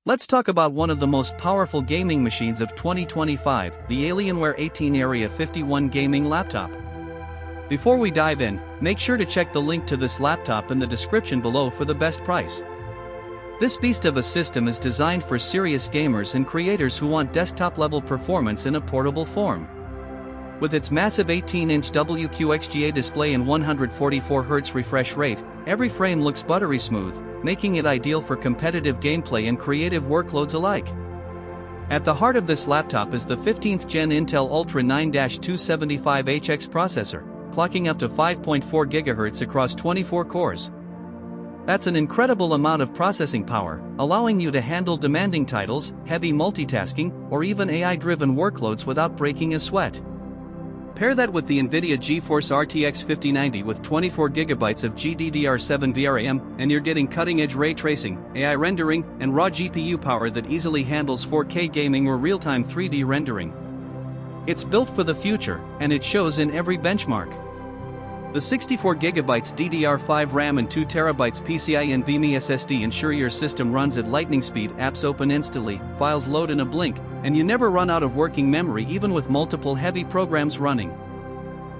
Let's talk about one of the most powerful gaming machines of 2025, the Alienware 18 Area-51 gaming laptop. Before we dive in, make sure to check the link to this laptop in the description below for the best price. This beast of a system is designed for serious gamers and creators who want desktop-level performance in a portable form. With its massive 18-inch WQXGA display and 144Hz refresh rate, every frame looks buttery smooth, making it ideal for competitive gameplay and creative workloads alike. At the heart of this laptop is the 15th Gen Intel Ultra 9-275HX processor, clocking up to 5.4 GHz across 24 cores. That's an incredible amount of processing power, allowing you to handle demanding titles, heavy multitasking, or even AI-driven workloads without breaking a sweat. Pair that with the NVIDIA GeForce RTX 5090 with 24GB of GDDR7 VRAM, and you're getting cutting-edge ray tracing, AI rendering, and raw GPU power that easily handles 4K gaming or real-time 3D rendering. It's built for the future, and it shows in every benchmark. The 64GB DDR5 RAM and 2TB PCIe NVMe SSD ensure your system runs at lightning speed, apps open instantly, files load in a blink, and you never run out of working memory even with multiple heavy programs running.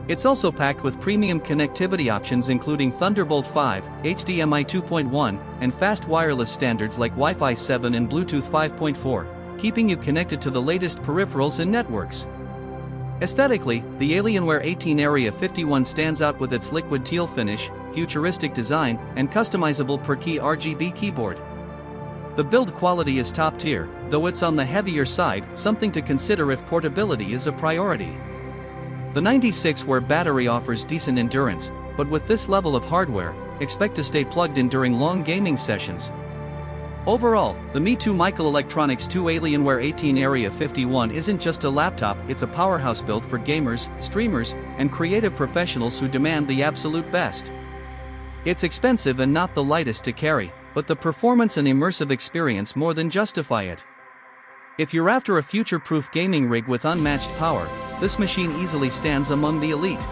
It's also packed with premium connectivity options including Thunderbolt 5, HDMI 2.1, and fast wireless standards like Wi-Fi 7 and Bluetooth 5.4, keeping you connected to the latest peripherals and networks. Aesthetically, the Alienware 18 Area-51 stands out with its liquid teal finish, futuristic design, and customizable per-key RGB keyboard. The build quality is top tier, though it's on the heavier side, something to consider if portability is a priority. The 96W battery offers decent endurance, but with this level of hardware, expect to stay plugged in during long gaming sessions. Overall, the ME2 MichaelElectronics2 Alienware 18 Area-51 isn't just a laptop, it's a powerhouse built for gamers, streamers, and creative professionals who demand the absolute best. It's expensive and not the lightest to carry, but the performance and immersive experience more than justify it. If you're after a future-proof gaming rig with unmatched power, this machine easily stands among the elite.